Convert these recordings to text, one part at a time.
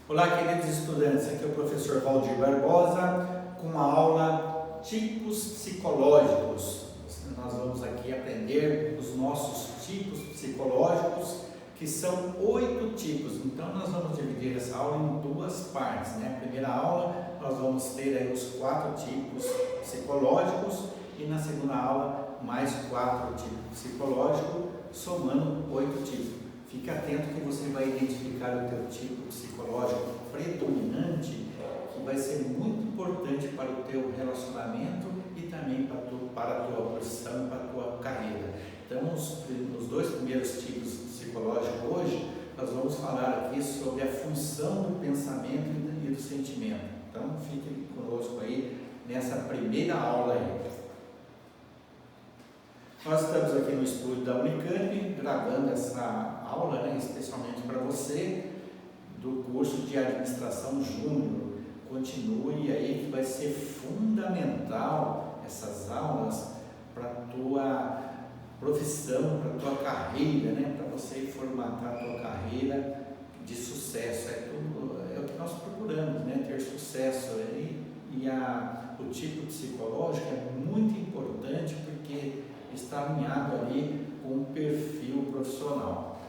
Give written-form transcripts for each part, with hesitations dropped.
Olá, queridos estudantes, aqui é o professor Valdir Barbosa com uma aula Tipos Psicológicos. Nós vamos aqui aprender os nossos tipos psicológicos, que são 8 tipos. Então nós vamos dividir essa aula em 2 partes, né? A primeira aula nós vamos ter aí os 4 tipos psicológicos e na segunda aula mais 4 tipos psicológicos, somando 8 tipos. Fique atento que você vai identificar o teu tipo psicológico predominante, que vai ser muito importante para o teu relacionamento e também para a tua profissão, para a tua carreira. Então, os 2 primeiros tipos psicológicos hoje, nós vamos falar aqui sobre a função do pensamento e do sentimento. Então, fique conosco aí nessa primeira aula aí. Nós estamos aqui no estúdio da Unicamp, gravando essa aula, né, especialmente para você, do curso de Administração Júnior. Continue aí, que vai ser fundamental essas aulas para a tua profissão, para a tua carreira, né, para você formatar a tua carreira de sucesso. É o que nós procuramos, né, ter sucesso. O tipo psicológico é muito importante porque está alinhado ali com o perfil profissional.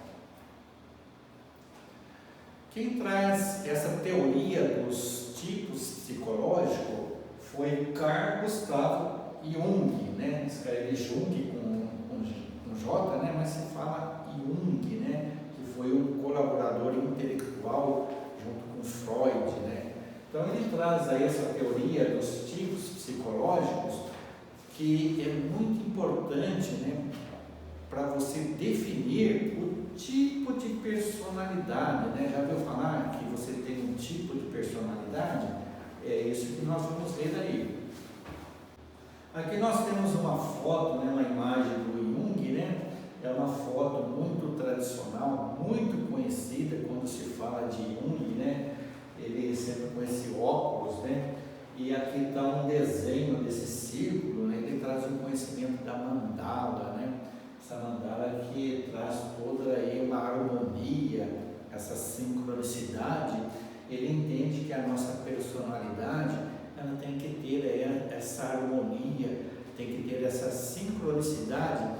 Quem traz essa teoria dos tipos psicológicos foi Carl Gustav Jung, né? Escreve Jung com J, né? Mas se fala Jung, né? Que foi um colaborador intelectual junto com Freud, né? Então ele traz aí essa teoria dos tipos psicológicos, que é muito importante, né, para você definir o tipo de personalidade, né? Já ouviu falar que você tem um tipo de personalidade? É isso que nós vamos ver aí. Aqui nós temos uma foto, né, uma imagem do Jung, né? É uma foto muito tradicional, muito conhecida quando se fala de Jung, né? Ele sempre com esse óculos, né? E aqui está um desenho desse círculo, né? Ele traz um conhecimento da mandala, né? Essa mandala que traz toda aí uma harmonia, essa sincronicidade. Ele entende que a nossa personalidade, ela tem que ter essa harmonia, tem que ter essa sincronicidade.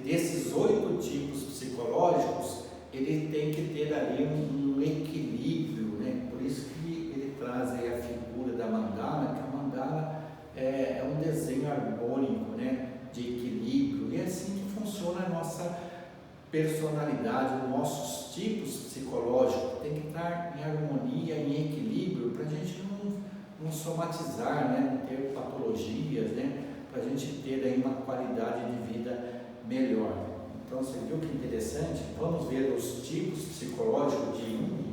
Desses 8 tipos psicológicos, ele tem que ter ali um equilíbrio, né? Por isso que ele traz aí a figura da mandala, que a mandala é um desenho harmônico, né, de equilíbrio, e é assim que funciona a nossa personalidade, os nossos tipos psicológicos, tem que estar em harmonia, em equilíbrio, para a gente não somatizar, né, não ter patologias, né, para a gente ter aí uma qualidade de vida melhor. Então você viu que interessante? Vamos ver os tipos psicológicos de Jung.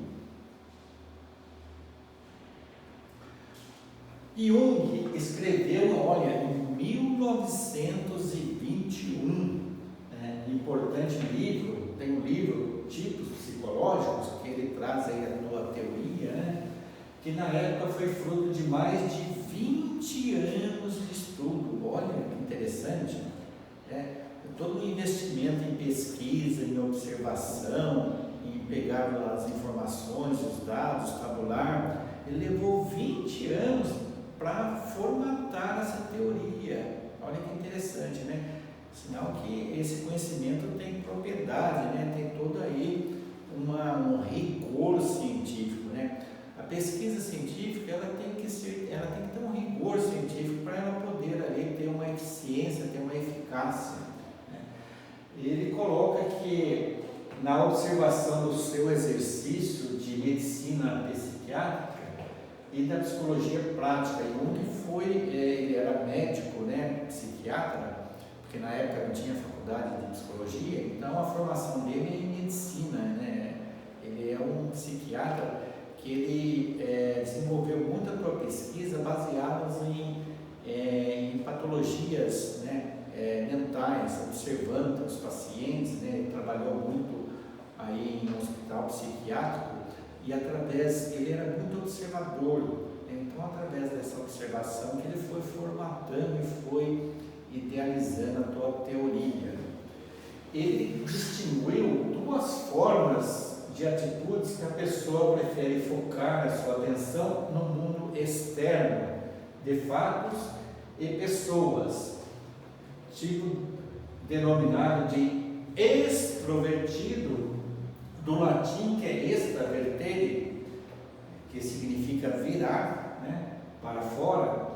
Jung escreveu, olha, em 1921, né, um importante livro, tem um livro Tipos Psicológicos, que ele traz aí a tua teoria, né, que na época foi fruto de mais de 20 anos de estudo. Olha que interessante, todo um investimento em pesquisa, em observação, em pegar as informações, os dados, tabular. Ele levou 20 anos para formatar essa teoria. Olha que interessante, né? Sinal que esse conhecimento tem propriedade, né? Tem todo aí um rigor científico, né? A pesquisa científica, ela tem que ter um rigor científico para ela poder ali ter uma eficiência, ter uma eficácia, né? Ele coloca que na observação do seu exercício de medicina psiquiátrica e da psicologia prática, ele era médico, né, psiquiatra, porque na época não tinha faculdade de psicologia, então a formação dele é em medicina, né? Ele é um psiquiatra que ele desenvolveu muita sua pesquisa baseada em patologias, né, mentais, observando os pacientes, né? Ele trabalhou muito aí em um hospital psiquiátrico e ele era muito observador, né? Então através dessa observação que ele foi formatando e foi idealizando a tua teoria. Ele distinguiu 2 formas de de atitudes que a pessoa prefere focar a sua atenção no mundo externo, de fatos e pessoas, tipo denominado de extrovertido, do latim que é extravertere, que significa virar, né, para fora,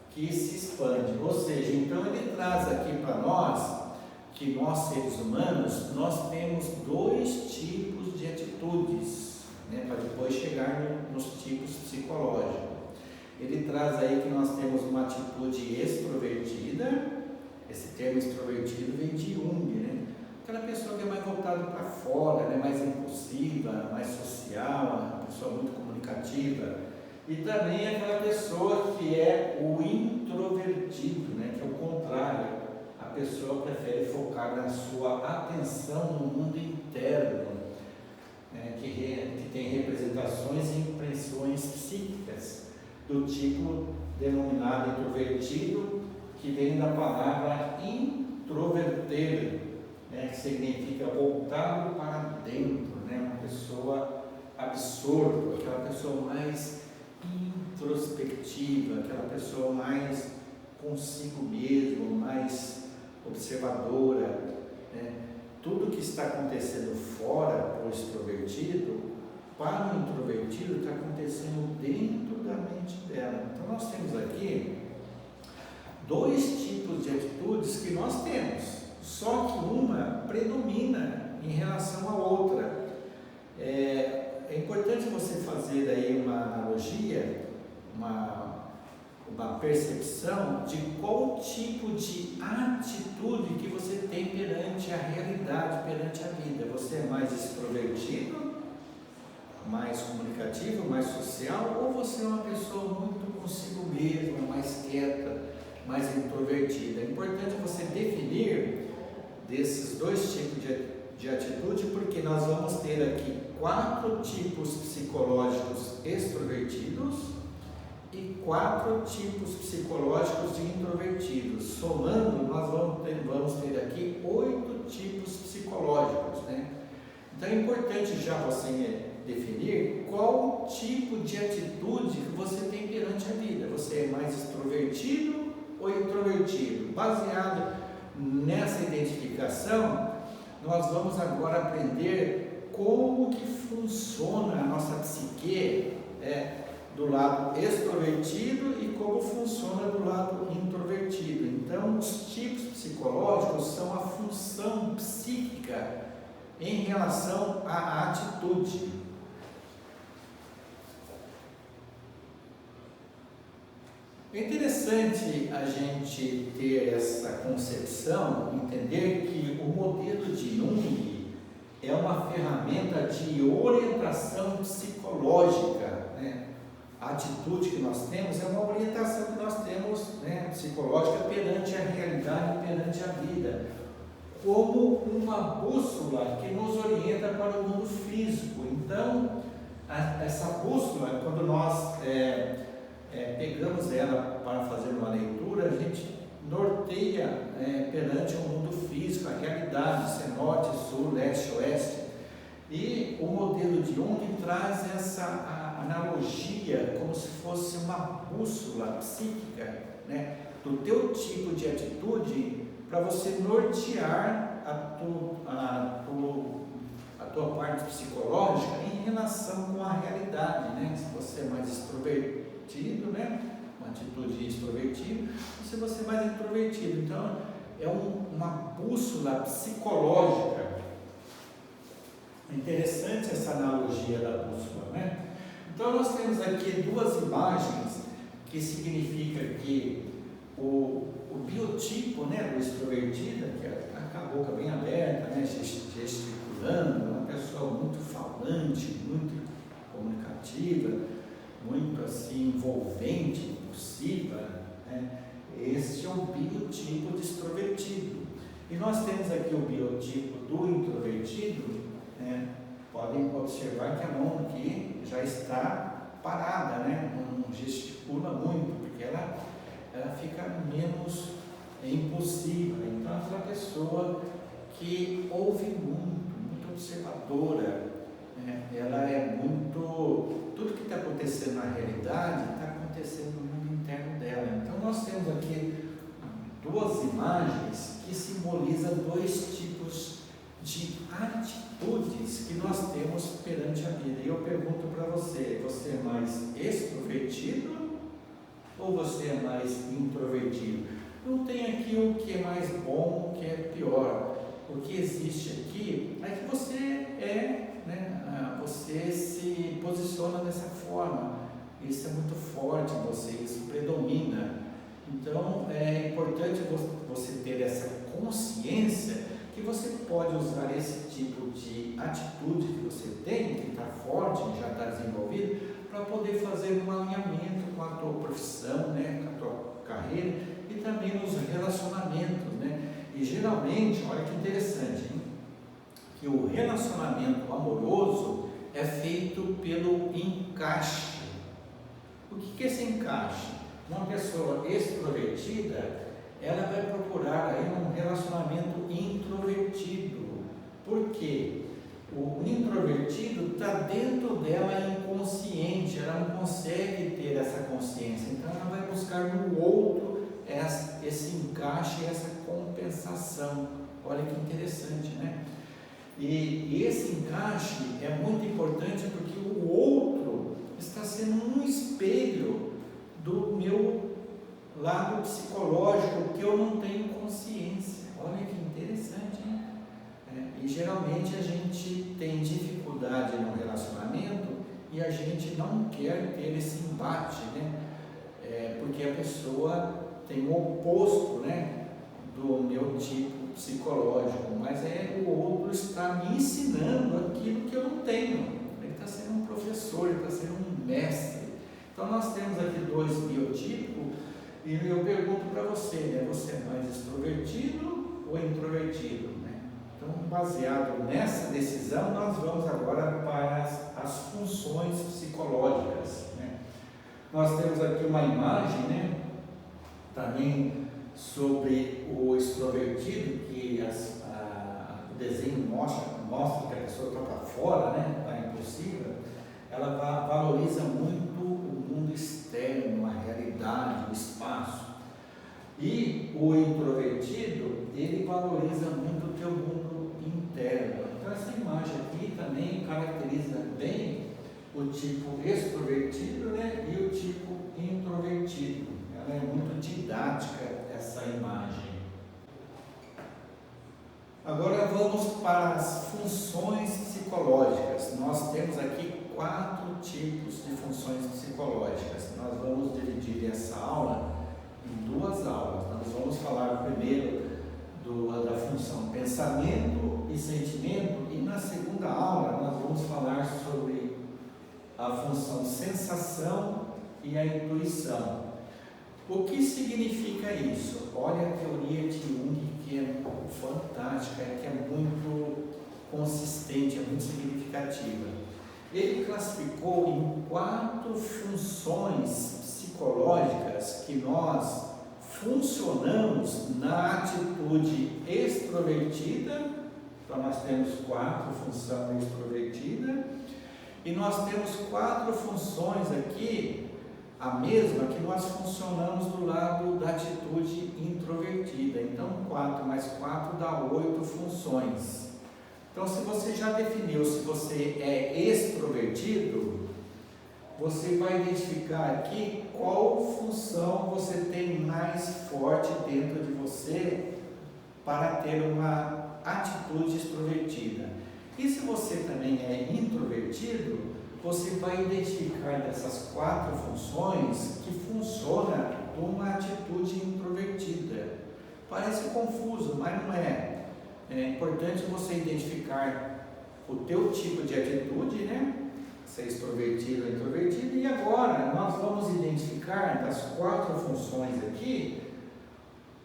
que se expande. Ou seja, então ele traz aqui para nós que nós seres humanos, nós temos dois tipos de atitudes, né, para depois chegar nos tipos psicológicos. Ele traz aí que nós temos uma atitude extrovertida. Esse termo extrovertido vem de Jung, né? Aquela pessoa que é mais voltada para fora, né, mais impulsiva, mais social, uma pessoa muito comunicativa. E também aquela pessoa que é o introvertido, né, que é o contrário. A pessoa prefere focar na sua atenção no mundo interno, né, que tem representações e impressões psíquicas do tipo denominado introvertido, que vem da palavra introverter, né, que significa voltado para dentro, né, uma pessoa absorta, aquela pessoa mais introspectiva, aquela pessoa mais consigo mesmo, mais observadora, né? Tudo que está acontecendo fora para o extrovertido, para o introvertido está acontecendo dentro da mente dela. Então nós temos aqui dois tipos de atitudes que nós temos, só que uma predomina em relação à outra. É importante você fazer aí uma analogia, uma percepção de qual tipo de atitude que você tem perante a realidade, perante a vida. Você é mais extrovertido, mais comunicativo, mais social, ou você é uma pessoa muito consigo mesma, mais quieta, mais introvertida? É importante você definir desses dois tipos de atitude, porque nós vamos ter aqui 4 tipos psicológicos extrovertidos e 4 tipos psicológicos de introvertidos. Somando, nós vamos ter aqui 8 tipos psicológicos, né? Então é importante já você definir qual tipo de atitude que você tem perante a vida. Você é mais extrovertido ou introvertido? Baseado nessa identificação, nós vamos agora aprender como que funciona a nossa psique, do lado extrovertido e como funciona do lado introvertido. Então, os tipos psicológicos são a função psíquica em relação à atitude. É interessante a gente ter essa concepção, entender que o modelo de Jung é uma ferramenta de orientação psicológica, né? A atitude que nós temos é uma orientação que nós temos, né, psicológica perante a realidade, perante a vida, como uma bússola que nos orienta para o mundo físico. Então, essa bússola, quando nós pegamos ela para fazer uma leitura, a gente norteia perante o mundo físico, a realidade, se é norte, sul, leste, oeste. E o modelo de Jung traz essa analogia como se fosse uma bússola psíquica, né, do teu tipo de atitude, para você nortear a tua parte psicológica em relação com a realidade, né? Se você é mais extrovertido, né, uma atitude extrovertida, se você é mais introvertido. Então é uma bússola psicológica. É interessante essa analogia da bússola, né? Então nós temos aqui 2 imagens que significa que o biotipo, né, do extrovertido, que é a boca bem aberta, né, gesticulando, uma pessoa muito falante, muito comunicativa, muito assim envolvente, impulsiva, né? Esse é o biotipo do extrovertido. E nós temos aqui o biotipo do introvertido, né? Podem observar que a mão aqui já está parada, né? Não gesticula muito, porque ela fica menos impulsiva. Então, aquela pessoa que ouve muito observadora, ela é muito... Tudo que está acontecendo na realidade está acontecendo no mundo interno dela. Então nós temos aqui duas imagens que simbolizam dois tipos de atitudes que nós temos perante a vida. E eu pergunto para você: você é mais extrovertido ou você é mais introvertido? Não tem aqui o que é mais bom, o que é pior. O que existe aqui é que você você se posiciona dessa forma. Isso é muito forte em você, isso predomina. Então é importante você ter essa consciência que você pode usar esse tipo de atitude que você tem, que está forte, já está desenvolvido, para poder fazer um alinhamento com a tua profissão, né, com a tua carreira e também nos relacionamentos, né? E geralmente, olha que interessante, hein? Que o relacionamento amoroso é feito pelo encaixe. O que é esse encaixe? Uma pessoa extrovertida, ela vai procurar aí um relacionamento introvertido. Por quê? O introvertido está dentro dela inconsciente, ela não consegue ter essa consciência, então ela vai buscar no outro esse encaixe, essa compensação. Olha que interessante, né? E esse encaixe é muito importante porque o outro está sendo um espelho do meu lado psicológico que eu não tenho consciência. Olha que interessante, hein? E geralmente a gente tem dificuldade no relacionamento e a gente não quer ter esse embate, né? Porque a pessoa tem o oposto, né, do meu tipo psicológico, mas o outro está me ensinando aquilo que eu não tenho. Ele está sendo um professor, ele está sendo um mestre. Então nós temos aqui dois biotipos e eu pergunto para você, né, você é mais extrovertido ou introvertido? Né? Então, baseado nessa decisão, nós vamos agora para as funções psicológicas. Né? Nós temos aqui uma imagem, né, também sobre o extrovertido, que o desenho mostra que a pessoa está para fora, né, está impulsiva. Ela valoriza muito o mundo externo, a realidade, o espaço. E o introvertido, ele valoriza muito o teu mundo interno. Então essa imagem aqui também caracteriza bem o tipo extrovertido, né, e o tipo introvertido. Ela é muito didática, essa imagem. Agora vamos para as funções psicológicas. Nós temos aqui 4 tipos de funções psicológicas. Nós vamos dividir essa aula em 2 aulas. Nós vamos falar primeiro da função pensamento e sentimento, e na segunda aula nós vamos falar sobre a função sensação e a intuição. O que significa isso? Olha a teoria de Jung, que é fantástica, que é muito consistente, é muito significativa. Ele classificou em 4 funções psicológicas que nós funcionamos na atitude extrovertida. Então nós temos 4 funções extrovertidas e nós temos 4 funções aqui, a mesma que nós funcionamos do lado da atitude introvertida. Então 4 mais 4 dá 8 funções. Então se você já definiu se você é extrovertido, você vai identificar aqui qual função você tem mais forte dentro de você para ter uma atitude extrovertida. E se você também é introvertido, você vai identificar dessas 4 funções que funciona uma atitude introvertida. Parece confuso, mas não é. É importante você identificar o teu tipo de atitude, né? Se é extrovertido ou introvertido. E agora nós vamos identificar das 4 funções aqui,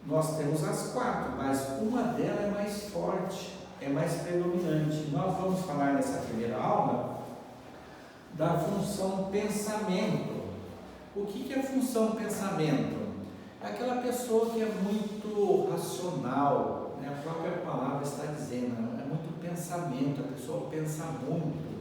nós temos as 4, mas uma delas é mais forte, é mais predominante. Nós vamos falar nessa primeira aula da função pensamento. O que é a função pensamento? É aquela pessoa que é muito racional, né? A própria palavra está dizendo, é muito pensamento, a pessoa pensa muito.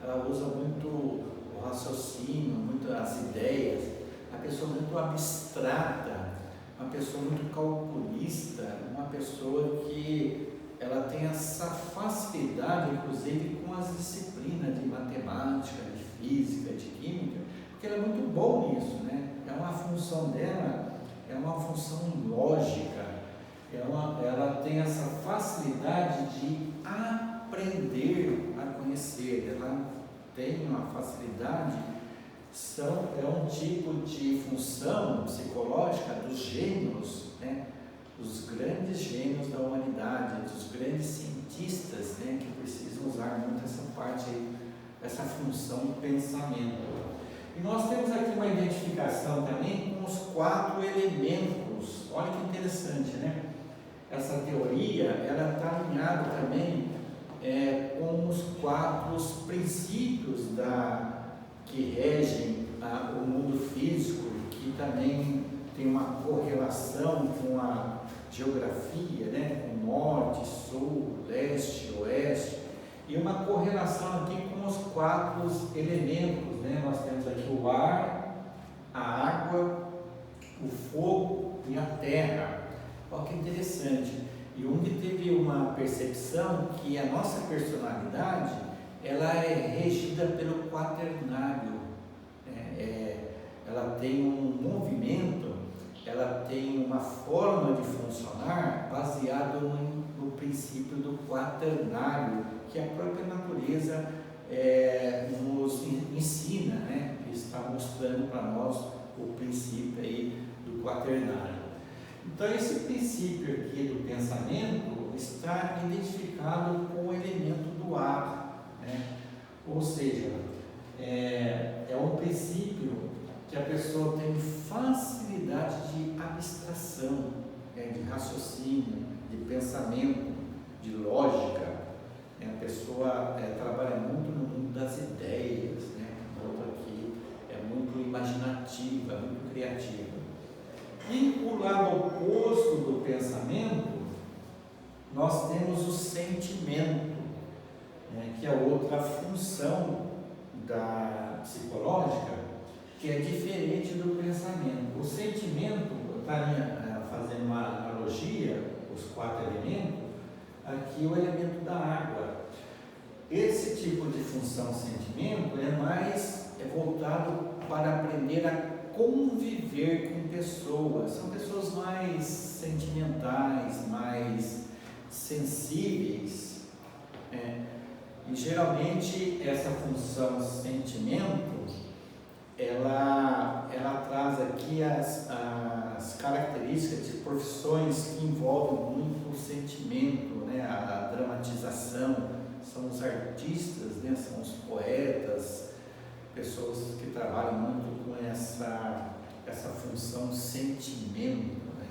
ela usa muito o raciocínio, muito as ideias, a pessoa muito abstrata, uma pessoa muito calculista, uma pessoa que ela tem essa facilidade, inclusive, com as disciplinas de matemática, de física, de química, porque ela é muito boa nisso, né? É uma função dela, é uma função lógica, ela tem essa facilidade de aprender a conhecer, ela tem uma facilidade, é um tipo de função psicológica dos gênios, né? Dos grandes gênios da humanidade, dos grandes cientistas, né? Que precisam usar muito essa parte aí, essa função do pensamento. E nós temos aqui uma identificação também com os 4 elementos. Olha que interessante, né? Essa teoria, ela está alinhada também com os 4 princípios que regem o mundo físico, que também tem uma correlação com a geografia, né? Com norte, sul, leste, oeste, e uma correlação aqui com os 4 elementos, né? Nós temos aqui o ar, a água, o fogo e a terra. Olha que interessante. Jung teve uma percepção que a nossa personalidade ela é regida pelo quaternário, né? Ela tem um movimento, ela tem uma forma de funcionar baseado no princípio do quaternário, que a própria natureza nos ensina, né? Está mostrando para nós o princípio aí do quaternário. Então, esse princípio aqui do pensamento está identificado com o elemento do ar, né? Ou seja, é um princípio que a pessoa tem facilidade de abstração, de raciocínio, de pensamento, de lógica. A pessoa trabalha muito no mundo das ideias, né? O outro aqui é muito imaginativa, muito criativa. E o lado oposto do pensamento, nós temos o sentimento, né? Que é outra função psicológica, que é diferente do pensamento. O sentimento, eu estaria fazendo uma analogia, os 4 elementos, aqui o elemento da água. Esse tipo de função sentimento é mais voltado para aprender a conviver com pessoas. São pessoas mais sentimentais, mais sensíveis, e geralmente essa função sentimento ela traz aqui as características de profissões que envolvem muito o sentimento, né? A dramatização, são os artistas, né? São os poetas, pessoas que trabalham muito com essa função sentimento, né?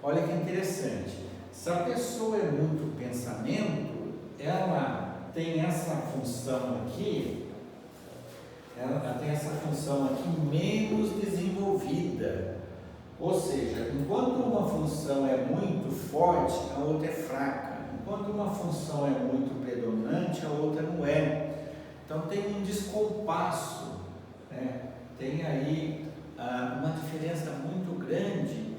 Olha que interessante, se a pessoa é muito pensamento, ela tem essa função aqui, menos desenvolvida. Ou seja, enquanto uma função é muito forte, a outra é fraca. Enquanto uma função é muito predominante, a outra não é. Então tem um descompasso, né? Tem aí uma diferença muito grande,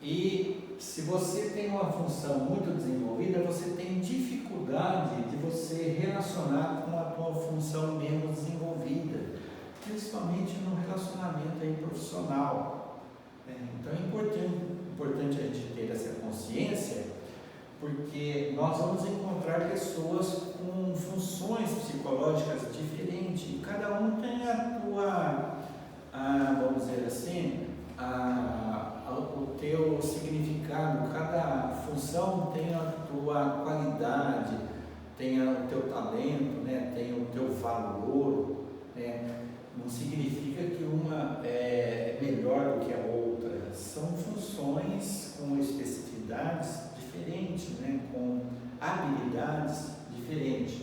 e se você tem uma função muito desenvolvida, você tem dificuldade de você relacionar com a tua função menos desenvolvida, principalmente no relacionamento aí profissional. Então é importante a gente ter essa consciência, porque nós vamos encontrar pessoas com funções psicológicas diferentes, e cada um tem a tua, vamos dizer assim, o teu significado, cada função tem a tua qualidade, tem o teu talento, né? Tem o teu valor, né? Não significa que uma é melhor do que a outra, são funções com especificidades diferentes, né? Com habilidades diferentes.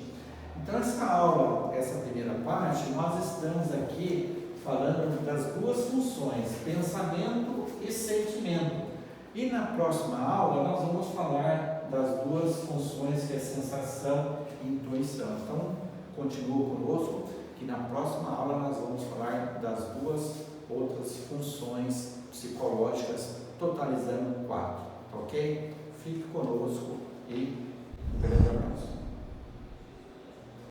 Então essa aula, essa primeira parte, nós estamos aqui falando das duas funções, pensamento e sentimento. E na próxima aula nós vamos falar das duas funções, que é sensação e intuição. Então, continua conosco. que na próxima aula nós vamos falar das duas outras funções psicológicas, totalizando 4, ok? Fique conosco e um grande abraço.